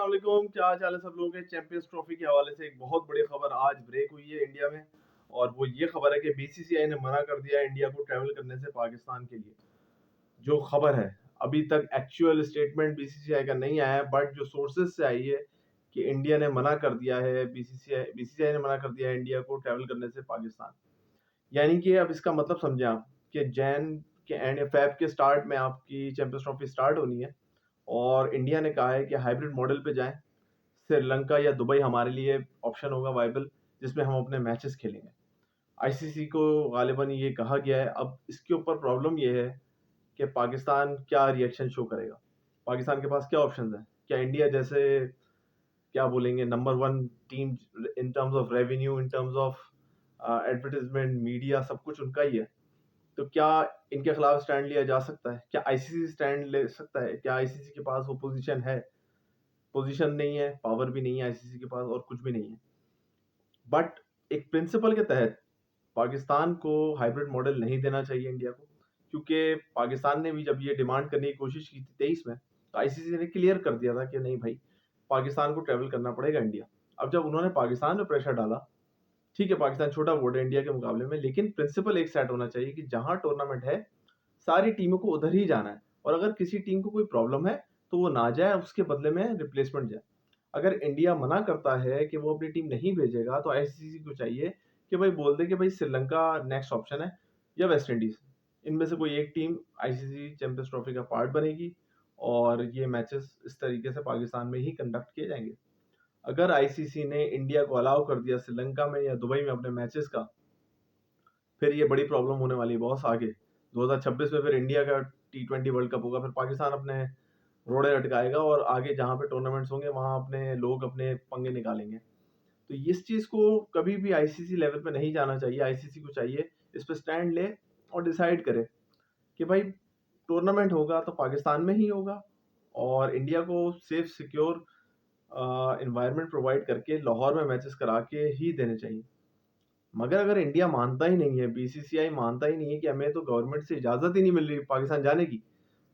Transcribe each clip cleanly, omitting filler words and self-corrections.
अस्सलाम वालेकुम, क्या हाल चाल है सब लोगों के। चैंपियंस ट्रॉफी के हवाले से एक बहुत बड़ी खबर आज ब्रेक हुई है इंडिया में। और वो ये खबर है कि बीसीसीआई ने मना कर दिया है इंडिया को ट्रैवल करने से पाकिस्तान के लिए। जो खबर है, अभी तक एक्चुअल स्टेटमेंट बीसीसीआई का नहीं आया है, बट जो सोर्सेज से आई है कि इंडिया ने मना कर दिया है, बीसीसीआई ने मना कर दिया है इंडिया को ट्रैवल करने से पाकिस्तान। यानी कि अब इसका मतलब समझे आप कि जैन के एंड फेब के स्टार्ट में आपकी चैंपियंस ट्रॉफी स्टार्ट होनी है। और इंडिया ने कहा है कि हाइब्रिड मॉडल पे जाएं। श्रीलंका या दुबई हमारे लिए ऑप्शन होगा वाइबल, जिसमें हम अपने मैचेस खेलेंगे। आईसीसी को गालिबन ये कहा गया है। अब इसके ऊपर प्रॉब्लम ये है कि पाकिस्तान क्या रिएक्शन शो करेगा। पाकिस्तान के पास क्या ऑप्शन है? क्या इंडिया जैसे क्या बोलेंगे number one team in terms of revenue, in terms of advertisement, media, सब कुछ उनका ही है। तो क्या इनके खिलाफ स्टैंड लिया जा सकता है? क्या आईसीसी स्टैंड ले सकता है? क्या आईसीसी के पास वो पोजीशन है? पोजीशन नहीं है, पावर भी नहीं है आईसीसी के पास, और कुछ भी नहीं है। बट एक प्रिंसिपल के तहत पाकिस्तान को हाइब्रिड मॉडल नहीं देना चाहिए इंडिया को, क्योंकि पाकिस्तान ने भी जब ये डिमांड करने की कोशिश की थी 23 में, तो आईसीसी ने क्लियर कर दिया था कि नहीं भाई, पाकिस्तान को ट्रेवल करना पड़ेगा इंडिया। अब जब उन्होंने पाकिस्तान में प्रेशर डाला, ठीक है पाकिस्तान छोटा बोर्ड है इंडिया के मुकाबले में, लेकिन प्रिंसिपल एक सेट होना चाहिए कि जहां टूर्नामेंट है सारी टीमों को उधर ही जाना है। और अगर किसी टीम को कोई प्रॉब्लम है तो वो ना जाए, उसके बदले में रिप्लेसमेंट जाए। अगर इंडिया मना करता है कि वो अपनी टीम नहीं भेजेगा, तो आईसीसी को चाहिए कि भाई बोल दे कि भाई श्रीलंका नेक्स्ट ऑप्शन है या वेस्ट इंडीज। इनमें से कोई एक टीम आईसीसी चैंपियंस ट्रॉफी का पार्ट बनेगी और ये मैचेस इस तरीके से पाकिस्तान में ही कंडक्ट किए जाएंगे। अगर आईसीसी ने इंडिया को अलाउ कर दिया श्रीलंका में या दुबई में अपने मैचेस का, फिर ये बड़ी प्रॉब्लम होने वाली है बहुत आगे। 2026 में फिर इंडिया का T20 वर्ल्ड कप होगा, फिर पाकिस्तान अपने रोड़े अटकाएगा और आगे जहां पे टूर्नामेंट्स होंगे वहां अपने लोग अपने पंगे निकालेंगे। तो इस चीज को कभी भी आईसीसी लेवल पे नहीं जाना चाहिए। आईसीसी को चाहिए इस पे स्टैंड ले और डिसाइड करे कि भाई टूर्नामेंट होगा तो पाकिस्तान में ही होगा, और इंडिया को सेफ सिक्योर इन्वायरमेंट प्रोवाइड करके लाहौर में मैचेस करा के ही देने चाहिए। मगर अगर इंडिया मानता ही नहीं है, बीसीसीआई मानता ही नहीं है कि हमें तो गवर्नमेंट से इजाजत ही नहीं मिल रही पाकिस्तान जाने की,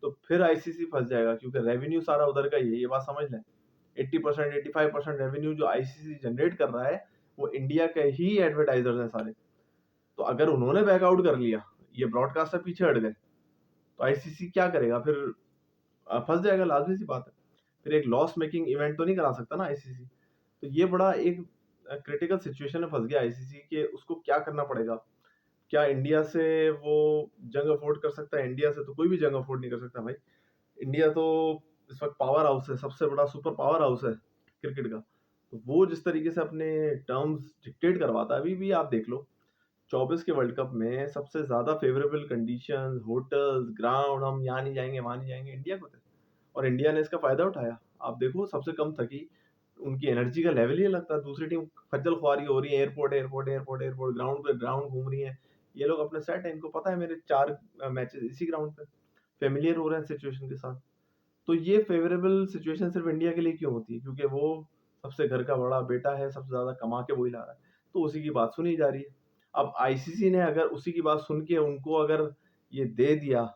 तो फिर आईसीसी फंस जाएगा, क्योंकि रेवेन्यू सारा उधर का ही है। ये बात समझ लें, 80% 85% रेवेन्यू जो आईसीसी जनरेट कर रहा है वो इंडिया के ही एडवर्टाइजर्स हैं सारे। तो अगर उन्होंने बैकआउट कर लिया, ये ब्रॉडकास्टर पीछे हट गए, तो आईसीसी क्या करेगा फिर? फंस जाएगा, लाजमी सी बात है। फिर एक लॉस मेकिंग इवेंट तो नहीं करा सकता ना आईसीसी। तो ये बड़ा एक क्रिटिकल सिचुएशन में फंस गया आईसीसी के, उसको क्या करना पड़ेगा। क्या इंडिया से वो जंग अफोर्ड कर सकता है? इंडिया से तो कोई भी जंग अफोर्ड नहीं कर सकता भाई। इंडिया तो इस वक्त पावर हाउस है, सबसे बड़ा सुपर पावर हाउस है क्रिकेट का। तो वो जिस तरीके से अपने टर्म्स डिक्टेट करवाता है, अभी भी आप देख लो 24 के वर्ल्ड कप में सबसे ज्यादा फेवरेबल कंडीशन, होटल्स, ग्राउंड, हम यहाँ नहीं जाएंगे वहां नहीं जाएंगे, इंडिया को थे। और इंडिया ने इसका फायदा उठाया। आप देखो सबसे कम थकी, उनकी एनर्जी का लेवल ही लगता है। दूसरी टीम खज्जल खुआरी हो रही है, airport airport airport airport, ground पे ग्राउंड घूम रही है। ये लोग अपने सेट है, इनको पता है मेरे 4 मैचेस इसी ग्राउंड पे, फेमिलियर हो रहे हैं सिचुएशन के साथ। तो ये फेवरेबल सिचुएशन सिर्फ इंडिया के लिए क्यों होती है? क्योंकि वो सबसे घर का बड़ा बेटा है, सबसे ज्यादा कमा के वही ला रहा है, तो उसी की बात सुनी जा रही है। अब आईसीसी ने अगर उसी की बात सुन के उनको अगर ये दे दिया,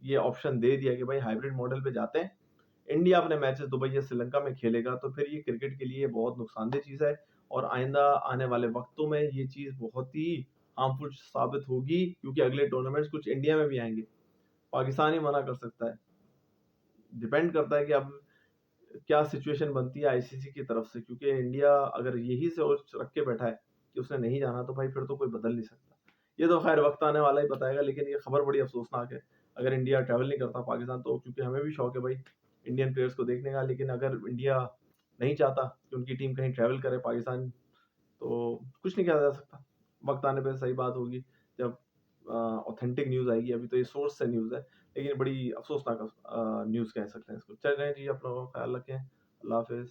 ये ऑप्शन दे दिया कि भाई हाइब्रिड मॉडल पे जाते हैं, इंडिया अपने मैचेस दुबई या श्रीलंका में खेलेगा, तो फिर ये क्रिकेट के लिए बहुत नुकसानदेह चीज है। और आइंदा आने वाले वक्तों में ये चीज बहुत ही हार्मफुल साबित होगी, क्योंकि अगले टूर्नामेंट्स कुछ इंडिया में भी आएंगे। पाकिस्तान ही मना कर सकता है। डिपेंड करता है कि अब क्या सिचुएशन बनती है आईसीसी की तरफ से, क्योंकि इंडिया अगर यही सोच रख के बैठा है कि उसने नहीं जाना, तो भाई फिर तो कोई बदल नहीं सकता। ये तो खैर वक्त आने वाला ही बताएगा, लेकिन ये खबर बड़ी अफसोसनाक है। अगर इंडिया ट्रैवल नहीं करता पाकिस्तान, तो क्योंकि हमें भी शौक है भाई इंडियन प्लेयर्स को देखने का, लेकिन अगर इंडिया नहीं चाहता कि उनकी टीम कहीं ट्रैवल करे पाकिस्तान, तो कुछ नहीं किया जा सकता। वक्त आने पर सही बात होगी, जब ऑथेंटिक न्यूज़ आएगी। अभी तो ये सोर्स से न्यूज़ है, लेकिन बड़ी अफसोसनाक न्यूज़ कह सकते हैं इसको। चल रहे हैं जी, अपना ख्याल रखें। अल्लाह हाफिज़।